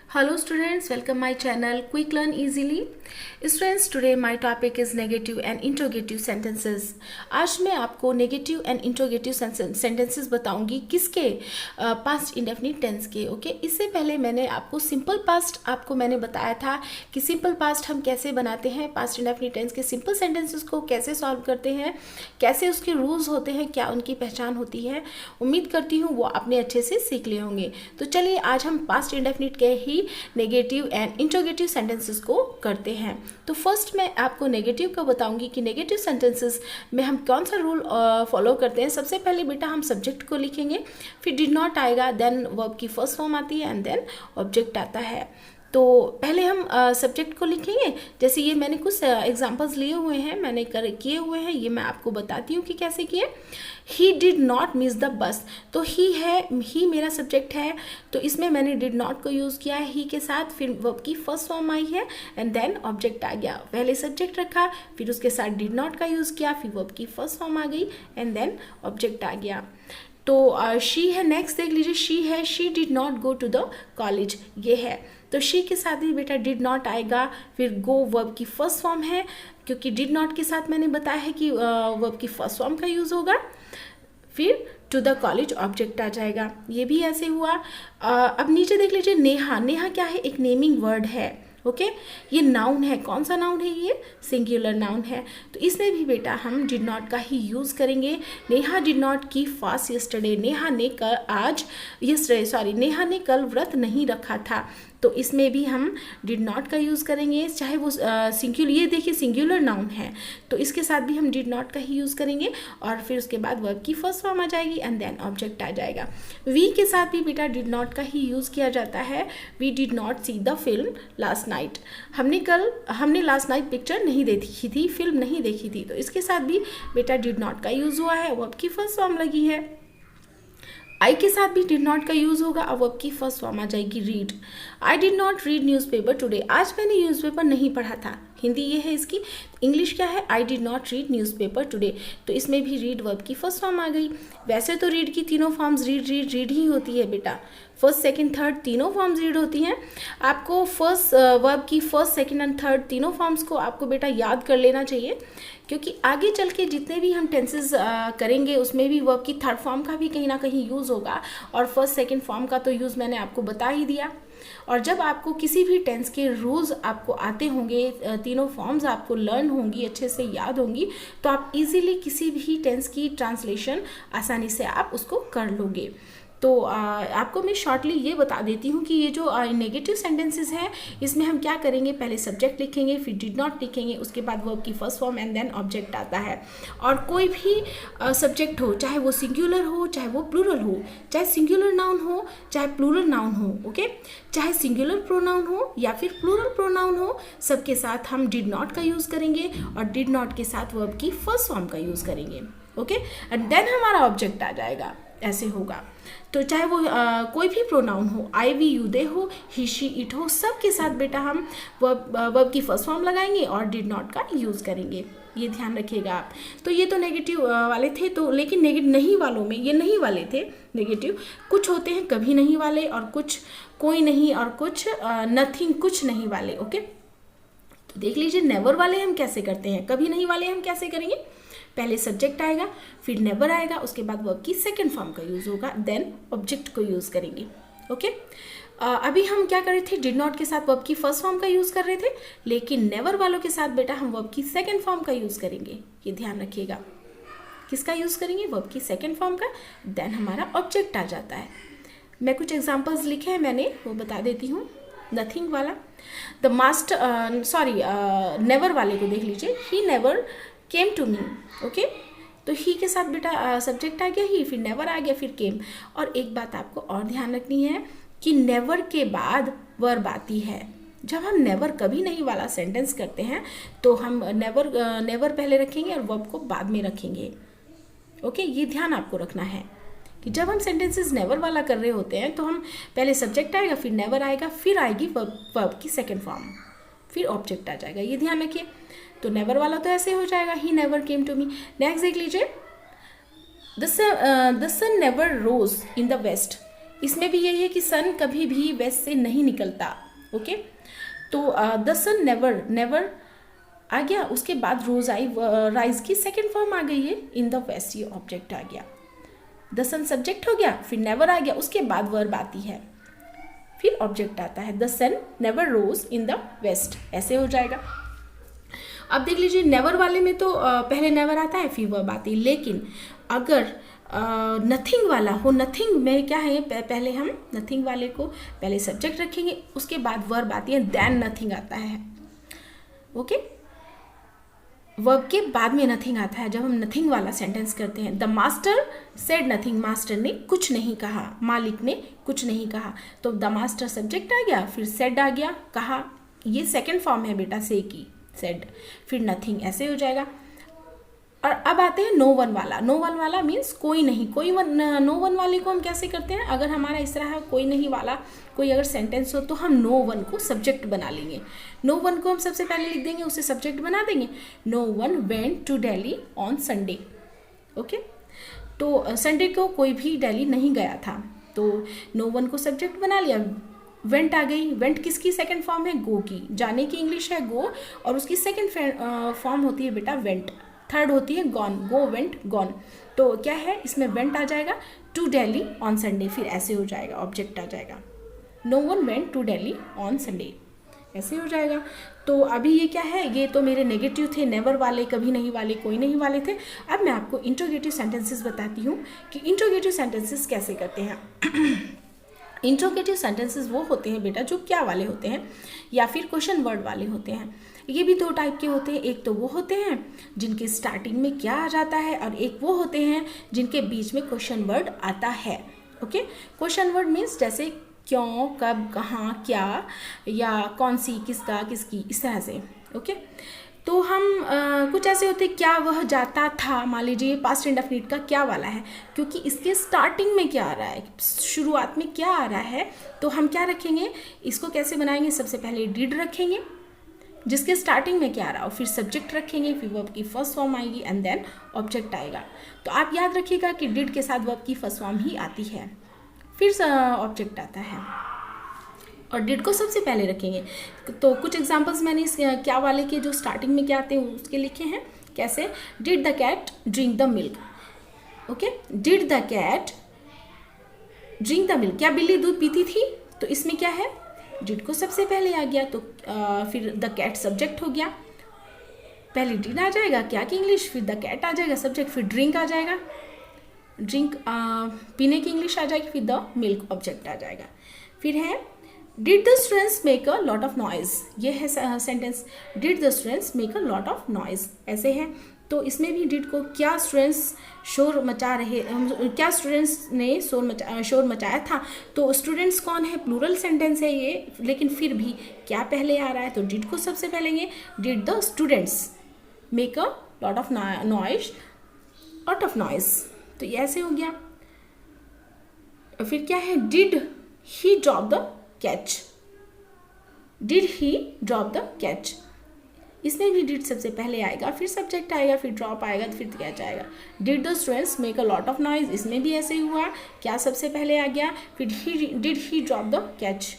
Hello students, welcome my channel Quick Learn Easily. Students, today my topic is negative and interrogative sentences. आज मैं आपको negative and interrogative sentences बताऊंगी किसके past indefinite tense के. Okay इससे पहले मैंने आपको simple past आपको मैंने बताया था कि simple past हम कैसे बनाते हैं, past indefinite tense के simple sentences को कैसे solve करते हैं, कैसे उसके rules होते हैं, क्या उनकी पहचान होती है. उम्मीद करती हूँ वो आपने अच्छे से सीख लिए होंगे. तो चलिए आज हम past indefinite के ही नेगेटिव एंड इंटरोगेटिव सेंटेंसेस को करते हैं. तो फर्स्ट मैं आपको नेगेटिव का बताऊंगी कि नेगेटिव सेंटेंसेस में हम कौन सा रूल फॉलो करते हैं. सबसे पहले बेटा हम सब्जेक्ट को लिखेंगे, फिर डिड नॉट आएगा, देन वर्ब की फर्स्ट फॉर्म आती है एंड देन ऑब्जेक्ट आता है. तो पहले हम सब्जेक्ट को लिखेंगे. जैसे ये मैंने कुछ एग्जांपल्स लिए हुए हैं, मैंने किए हुए हैं, ये मैं आपको बताती हूँ कि कैसे किए. He did not miss the bus. तो ही है, ही मेरा सब्जेक्ट है, तो इसमें मैंने डिड नॉट को यूज़ किया है ही के साथ. फिर वर्ब की फर्स्ट फॉर्म आई है एंड देन ऑब्जेक्ट आ गया. पहले सब्जेक्ट रखा, फिर उसके साथ डिड नॉट का यूज़ किया, फिर वर्ब की फर्स्ट फॉर्म आ गई एंड देन ऑब्जेक्ट आ गया. तो शी है, नेक्स्ट देख लीजिए, शी है, she did not go to the college, ये है. तो शी के साथ भी बेटा डिड नॉट आएगा, फिर गो वर्ब की फर्स्ट फॉर्म है, क्योंकि डिड नॉट के साथ मैंने बताया है कि वर्ब की फर्स्ट फॉर्म का यूज़ होगा. फिर टू द कॉलेज ऑब्जेक्ट आ जाएगा. ये भी ऐसे हुआ. अब नीचे देख लीजिए, नेहा. नेहा क्या है? एक नेमिंग वर्ड है. ओके ये नाउन है. कौन सा नाउन है? ये सिंगुलर नाउन है. तो इसमें भी बेटा हम डिड नॉट का ही यूज़ करेंगे. Neha did not keep fast yesterday. Neha ने नेहा ने कल व्रत नहीं रखा था. तो इसमें भी हम डिड नॉट का यूज़ करेंगे, चाहे वो सिंगुलर, ये देखिए सिंगुलर नाउन है, तो इसके साथ भी हम डिड नॉट का ही यूज़ करेंगे. और फिर उसके बाद वर्ब की फर्स्ट फॉर्म आ जाएगी एंड देन ऑब्जेक्ट आ जाएगा. वी के साथ भी बेटा डिड नॉट का ही यूज़ किया जाता है. We did not see the film last night. हमने लास्ट नाइट पिक्चर नहीं देखी थी, फिल्म नहीं देखी थी. तो इसके साथ भी बेटा डिड नॉट का यूज़ हुआ है, वर्ब की फर्स्ट फॉर्म लगी है. आई के साथ भी डिड नॉट का यूज़ होगा, अब वर्ब की फर्स्ट फॉर्म आ जाएगी read. I did not read newspaper today. आज मैंने न्यूज़पेपर नहीं पढ़ा था. हिंदी ये है इसकी. इंग्लिश क्या है? I did not read newspaper today. तो इसमें भी रीड वर्ब की फर्स्ट फॉर्म आ गई. वैसे तो रीड की तीनों फॉर्म्स रीड रीड रीड ही होती है बेटा. फर्स्ट सेकंड थर्ड तीनों फॉर्म्स रीड होती हैं. आपको फर्स्ट वर्ब की फर्स्ट सेकंड एंड थर्ड तीनों फॉर्म्स को आपको बेटा याद कर लेना चाहिए, क्योंकि आगे चल के जितने भी हम टेंसेस करेंगे उसमें भी वर्ब की थर्ड फॉर्म का भी कहीं ना कहीं यूज़ होगा. और फर्स्ट सेकंड फॉर्म का तो यूज़ मैंने आपको बता ही दिया. और जब आपको किसी भी टेंस के रूल्स आपको आते होंगे, तीनों फॉर्म्स आपको लर्न होंगी, अच्छे से याद होंगी, तो आप इजीली किसी भी टेंस की ट्रांसलेशन आसानी से आप उसको कर लोगे. तो आपको मैं शॉर्टली ये बता देती हूँ कि ये जो नेगेटिव सेंटेंसेस हैं इसमें हम क्या करेंगे. पहले सब्जेक्ट लिखेंगे, फिर डिड नॉट लिखेंगे, उसके बाद वर्ब की first form and then object आता है. और कोई भी सब्जेक्ट हो, चाहे वो सिंगुलर हो चाहे वो प्लूरल हो, चाहे सिंगुलर नाउन हो चाहे प्लूरल नाउन हो, ओके, चाहे सिंगुलर प्रोनाउन हो या फिर प्लूरल प्रोनाउन हो, सबके साथ हम डिड नॉट का यूज़ करेंगे और डिड नॉट के साथ वर्ब की फर्स्ट फॉर्म का यूज़ करेंगे. ओके एंड देन हमारा ऑब्जेक्ट आ जाएगा. ऐसे होगा. तो चाहे वो कोई भी प्रोनाउन हो, आई वी यू दे हो, ही शी इट हो, सब के साथ बेटा हम वर्ब की फर्स्ट फॉर्म लगाएंगे और डिड नॉट का यूज़ करेंगे. ये ध्यान रखिएगा आप. तो ये तो नेगेटिव वाले थे. तो लेकिन नेगेटिव नहीं वालों में ये नहीं वाले थे नेगेटिव. कुछ होते हैं कभी नहीं वाले, और कुछ कोई नहीं, और कुछ नथिंग, कुछ नहीं वाले. ओके तो देख लीजिए नेवर वाले हम कैसे करते हैं, कभी नहीं वाले हम कैसे करेंगे. पहले सब्जेक्ट आएगा, फिर नेवर आएगा, उसके बाद वर्ब की सेकंड फॉर्म का यूज़ होगा, देन ऑब्जेक्ट को यूज़ करेंगे. ओके अभी हम क्या कर रहे थे, डिड नॉट के साथ वर्ब की फर्स्ट फॉर्म का यूज़ कर रहे थे, लेकिन नेवर वालों के साथ बेटा हम वर्ब की सेकंड फॉर्म का यूज़ करेंगे. ये ध्यान रखिएगा. किसका यूज़ करेंगे? वर्ब की सेकंड फॉर्म का. देन हमारा ऑब्जेक्ट आ जाता है. मैं कुछ एग्जाम्पल्स लिखे हैं मैंने, वो बता देती हूँ. नथिंग वाला, द मास्टर नेवर वाले को देख लीजिए. He never came to me. Okay तो ही के साथ बेटा सब्जेक्ट आ गया ही, फिर नेवर आ गया, फिर केम. और एक बात आपको और ध्यान रखनी है कि नेवर के बाद वर्ब आती है. जब हम नेवर कभी नहीं वाला सेंटेंस करते हैं तो हम नेवर पहले रखेंगे और वर्ब को बाद में रखेंगे. ओके ये ध्यान आपको रखना है कि जब हम सेंटेंसेस नेवर वाला कर रहे होते हैं तो हम पहले सब्जेक्ट आएगा, फिर नेवर आएगा, फिर आएगी वर्ब की सेकेंड फॉर्म, फिर ऑब्जेक्ट आ जाएगा. ये ध्यान रखिए. तो नेवर वाला तो ऐसे हो जाएगा, he never came to me. Next देख लीजिए, the sun never rose in the west. इसमें भी यही है कि सन कभी भी वेस्ट से नहीं निकलता। ओके, तो द सन नेवर, नेवर आ गया, उसके बाद रोज आई, राइज की सेकेंड फॉर्म आ गई है, इन द वेस्ट, ये ऑब्जेक्ट आ गया। द सन सब्जेक्ट हो गया, फिर नेवर आ गया, उसके बाद वर्ब आती है, फिर ऑब्जेक्ट आता है। The sun never rose in the west, ऐसे हो जाएगा। अब देख लीजिए, नेवर वाले में तो पहले नेवर आता है फिर वर्ब आती है, लेकिन अगर नथिंग वाला हो, नथिंग में क्या है, पहले हम नथिंग वाले को पहले सब्जेक्ट रखेंगे, उसके बाद वर्ब आती है, देन नथिंग आता है। ओके, वर्ब के बाद में नथिंग आता है जब हम नथिंग वाला सेंटेंस करते हैं। The master said nothing, master ने कुछ नहीं कहा, मालिक ने कुछ नहीं कहा, तो द मास्टर सब्जेक्ट आ गया, फिर सेड आ गया, कहा, ये सेकंड फॉर्म है बेटा से की, सेड, फिर नथिंग, ऐसे हो जाएगा। और अब आते हैं नो वन वाला। नो वन वाला मीन्स कोई नहीं, नो वन वाले को हम कैसे करते हैं, अगर हमारा इस तरह कोई नहीं वाला कोई अगर सेंटेंस हो तो हम नो वन को सब्जेक्ट बना लेंगे। नो वन को हम सबसे पहले लिख देंगे, उसे सब्जेक्ट बना देंगे। No one went to Delhi on Sunday. Okay, तो संडे को कोई भी दिल्ली नहीं गया था, तो नो वन को सब्जेक्ट बना लिया। वेंट आ गई, वेंट किसकी सेकंड फॉर्म है, गो की, जाने की इंग्लिश है गो, और उसकी सेकंड फॉर्म होती है बेटा वेंट, थर्ड होती है गॉन, गो वेंट गॉन। तो क्या है, इसमें वेंट आ जाएगा, टू दिल्ली ऑन संडे, फिर ऐसे हो जाएगा, ऑब्जेक्ट आ जाएगा। No one went to Delhi on Sunday, ऐसे हो जाएगा। तो अभी ये क्या है, ये तो मेरे नेगेटिव थे, नेवर वाले, कभी नहीं वाले, कोई नहीं वाले थे। अब मैं आपको इंट्रोगेटिव सेंटेंसेस बताती हूँ कि इंट्रोगेटिव सेंटेंसेस कैसे करते हैं। इंट्रोगेटिव सेंटेंसेस वो होते हैं बेटा जो क्या वाले होते हैं या फिर क्वेश्चन वर्ड वाले होते हैं। ये भी दो टाइप के होते हैं, एक तो वो होते हैं जिनके स्टार्टिंग में क्या आ जाता है, और एक वो होते हैं जिनके बीच में क्वेश्चन वर्ड आता है। ओके, क्वेश्चन वर्ड मीन्स जैसे क्यों, कब, कहाँ, क्या, या कौन सी, किसका, किसकी, इस तरह से। ओके, तो हम कुछ ऐसे होते हैं, क्या वह जाता था, मान लीजिए पास्ट इंडेफिनिट का क्या वाला है, क्योंकि इसके स्टार्टिंग में क्या आ रहा है, शुरुआत में क्या आ रहा है, तो हम क्या रखेंगे, इसको कैसे बनाएंगे, सबसे पहले डिड रखेंगे जिसके स्टार्टिंग में क्या आ रहा हो, फिर सब्जेक्ट रखेंगे, फिर वर्ब की फर्स्ट फॉर्म आएगी एंड देन ऑब्जेक्ट आएगा। तो आप याद रखिएगा कि डिड के साथ वर्ब की फर्स्ट फॉर्म ही आती है, फिर ऑब्जेक्ट आता है, और डिड को सबसे पहले रखेंगे। तो कुछ एग्जांपल्स मैंने इस क्या वाले के जो स्टार्टिंग में क्या आते हैं उसके लिखे हैं, कैसे, did the cat drink the milk. Okay, did the cat drink the milk, क्या बिल्ली दूध पीती थी, तो इसमें क्या है, डिड को सबसे पहले आ गया, तो फिर द कैट सब्जेक्ट हो गया, पहले डिड आ जाएगा क्या की इंग्लिश, फिर द कैट आ जाएगा सब्जेक्ट, फिर ड्रिंक आ जाएगा, ड्रिंक पीने की इंग्लिश आ जाएगी, फिर द मिल्क ऑब्जेक्ट आ जाएगा। फिर है did the students make a lot of noise, ये है sentence, did the students make a lot of noise, ऐसे है। तो इसमें भी डिड को क्या स्टूडेंट्स शोर मचा रहे, क्या स्टूडेंट्स ने शोर मचाया था, तो स्टूडेंट्स कौन है, प्लूरल सेंटेंस है ये, लेकिन फिर भी क्या पहले आ रहा है, तो डिड को सबसे पहले लेंगे, did the students make a lot of noise, lot of noise, तो ये ऐसे हो गया। फिर क्या है, did he drop the catch, did he drop the catch, इसमें भी डिड सबसे पहले आएगा, फिर सब्जेक्ट आएगा, फिर ड्रॉप आएगा, फिर कैच आएगा। Did the students make a lot of noise, इसमें भी ऐसे ही हुआ, क्या सबसे पहले आ गया, फिर did he drop the catch,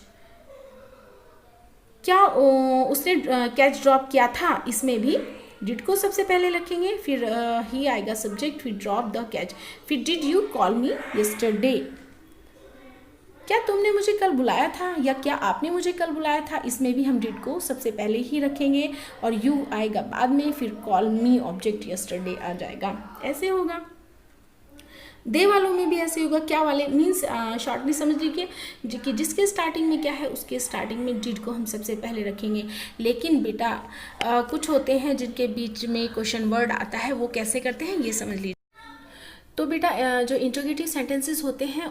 क्या उसने कैच ड्रॉप किया था, इसमें भी डिड को सबसे पहले रखेंगे, फिर ही आएगा सब्जेक्ट, फिर ड्रॉप द कैच, फिर did you call me yesterday, क्या तुमने मुझे कल बुलाया था, या क्या आपने मुझे कल बुलाया था, इसमें भी हम डिड को सबसे पहले ही रखेंगे, और यू आएगा बाद में, फिर कॉल मी ऑब्जेक्ट यस्टरडे आ जाएगा, ऐसे होगा। दे वालों में भी ऐसे होगा, क्या वाले मीन्स शॉर्टली समझ लीजिए कि जिसके स्टार्टिंग में क्या है उसके स्टार्टिंग में डिड को हम सबसे पहले रखेंगे, लेकिन बेटा कुछ होते हैं जिनके बीच में क्वेश्चन वर्ड आता है, वो कैसे करते हैं ये समझ लीजिए। तो बेटा जो इंट्रोगेटिव सेंटेंसेस होते हैं,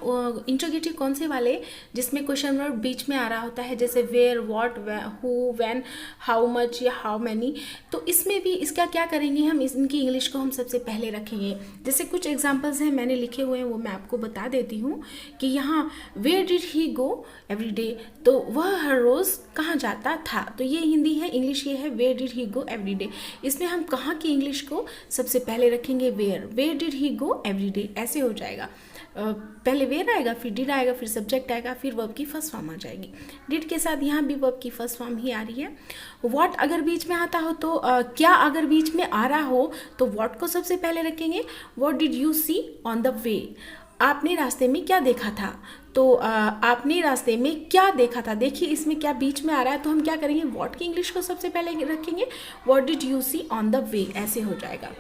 इंट्रोगेटिव कौन से वाले, जिसमें क्वेश्चन वर्ड बीच में आ रहा होता है, जैसे where, what, who, when, how much या हाउ मैनी, तो इसमें भी इसका क्या करेंगे हम, इनकी इंग्लिश को हम सबसे पहले रखेंगे। जैसे कुछ एग्जांपल्स हैं मैंने लिखे हुए हैं, वो मैं आपको बता देती हूँ कि यहाँ where did he go every day, तो वह हर रोज़ कहाँ जाता था, तो ये हिंदी है, इंग्लिश ये है where did he go every day. इसमें हम कहाँ की इंग्लिश को सबसे पहले रखेंगे, where did he go every day, ऐसे हो जाएगा। पहले वेयर आएगा, फिर डिड आएगा, फिर सब्जेक्ट आएगा, फिर वर्ब की फर्स्ट फॉर्म आ जाएगी। डिड के साथ यहाँ भी वर्ब की फर्स्ट फॉर्म ही आ रही है। व्हाट अगर बीच में आता हो तो क्या अगर बीच में आ रहा हो तो व्हाट को सबसे पहले रखेंगे। What did you see on the way, आपने रास्ते में क्या देखा था, तो आपने रास्ते में क्या देखा था। देखिए इसमें क्या बीच में आ रहा है, तो हम क्या करेंगे, व्हाट की इंग्लिश को सबसे पहले रखेंगे, what did you see on the way, ऐसे हो जाएगा।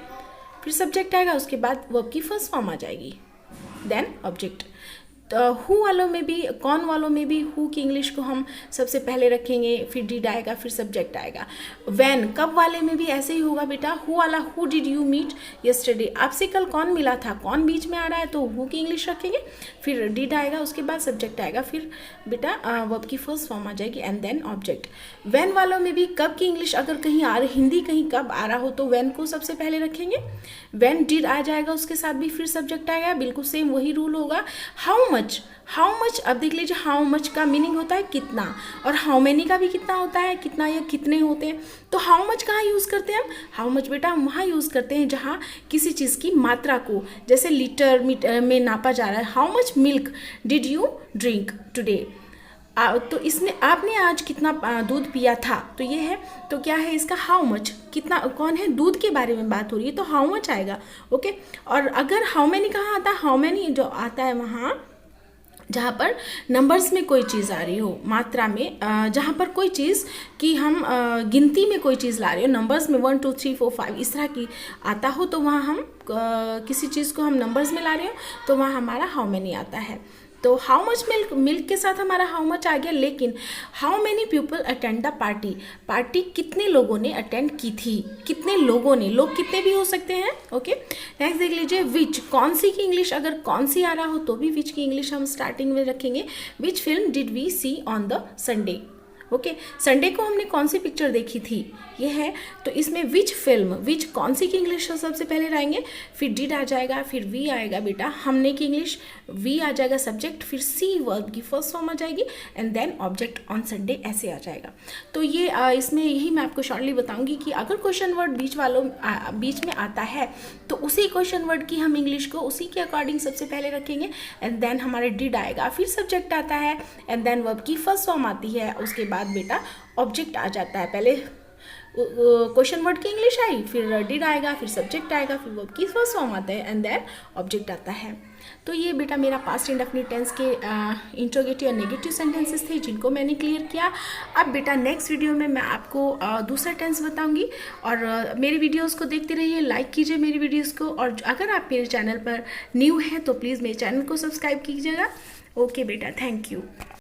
फिर सब्जेक्ट आएगा, उसके बाद वर्ब की फर्स्ट फॉर्म आ जाएगी, देन ऑब्जेक्ट। हु वालों में भी, कौन वालों में भी हु की इंग्लिश को हम सबसे पहले रखेंगे, फिर डिड आएगा, फिर सब्जेक्ट आएगा। व्हेन, कब वाले में भी ऐसे ही होगा बेटा, हु वाला, who did you meet yesterday, आपसे कल कौन मिला था, कौन बीच में आ रहा है तो हु की इंग्लिश रखेंगे, फिर डिड आएगा, उसके बाद सब्जेक्ट आएगा, फिर बेटा वर्ब की फर्स्ट फॉर्म आ जाएगी एंड देन ऑब्जेक्ट। व्हेन वालों में भी कब की इंग्लिश अगर कहीं आ रही, हिंदी कहीं कब आ रहा हो तो व्हेन को सबसे पहले रखेंगे। व्हेन डिड आ जाएगा, उसके साथ भी फिर सब्जेक्ट आएगा, बिल्कुल सेम वही रूल होगा। हाउ मच, हाउ मच, अब देख लीजिए हाउ मच का मीनिंग होता है कितना, और हाउ मेनी का भी कितना होता है, कितना या कितने होते हैं। तो हाउ मच कहाँ यूज़ करते हैं हम, हाउ मच बेटा हम वहाँ यूज़ करते हैं जहाँ किसी चीज़ की मात्रा को, जैसे लीटर में नापा जा रहा है। How much milk did you drink today, तो इसमें आपने आज कितना दूध पिया था, तो ये है, तो क्या है इसका हाउ मच, कितना, कौन है, दूध के बारे में बात हो रही है तो हाउ मच आएगा। ओके, और अगर हाउ मेनी कहाँ आता है, हाउ मेनी जो आता है वहाँ जहाँ पर नंबर्स में कोई चीज़ आ रही हो, मात्रा में, जहाँ पर कोई चीज़ कि हम गिनती में कोई चीज़ ला रहे हो, नंबर्स में 1 2 3 4 5 इस तरह की आता हो, तो वहाँ हम किसी चीज़ को हम नंबर्स में ला रहे हो तो वहाँ हमारा हाउ मेनी आता है। तो हाउ मच मिल्क, मिल्क के साथ हमारा हाउ मच आ गया। लेकिन how many people attend the party, party कितने लोगों ने अटेंड की थी, कितने लोगों ने, लोग कितने भी हो सकते हैं। ओके, नेक्स्ट देख लीजिए विच, कौन सी की इंग्लिश, अगर कौन सी आ रहा हो तो भी विच की इंग्लिश हम स्टार्टिंग में रखेंगे। Which film did we see on the Sunday, okay, Sunday को हमने कौन सी पिक्चर देखी थी, ये है। तो इसमें विच फिल्म, विच कौन सी की इंग्लिश सबसे पहले लाएंगे, फिर डिड आ जाएगा, फिर वी आएगा बेटा हमने की इंग्लिश, वी आ जाएगा सब्जेक्ट, फिर सी वर्ब की फर्स्ट फॉर्म आ जाएगी and then object on Sunday, ऐसे आ जाएगा। तो ये इसमें यही मैं आपको शॉर्टली बताऊंगी कि अगर क्वेश्चन वर्ड बीच में आता है तो उसी क्वेश्चन वर्ड की हम इंग्लिश को उसी के अकॉर्डिंग सबसे पहले रखेंगे एंड देन हमारे डिड आएगा, फिर सब्जेक्ट आता है एंड देन वर्ब की फर्स्ट फॉर्म आती है, उसके बाद बेटा ऑब्जेक्ट आ जाता है। पहले क्वेश्चन वर्ड की इंग्लिश आई, फिर डिड आएगा, फिर सब्जेक्ट आएगा, फिर वर्ब की फर्स्ट फॉर्म आता है एंड देन ऑब्जेक्ट आता है। तो ये बेटा मेरा पास्ट इंडेफिनिट टेंस के इंट्रोगेटिव और नेगेटिव सेंटेंसेस थे जिनको मैंने क्लियर किया। अब बेटा नेक्स्ट वीडियो में मैं आपको दूसरा टेंस बताऊंगी और मेरी वीडियोस को देखते रहिए, लाइक कीजिए मेरी वीडियोस को, और अगर आप मेरे चैनल पर न्यू हैं तो प्लीज़ मेरे चैनल को सब्सक्राइब कीजिएगा। ओके बेटा, थैंक यू।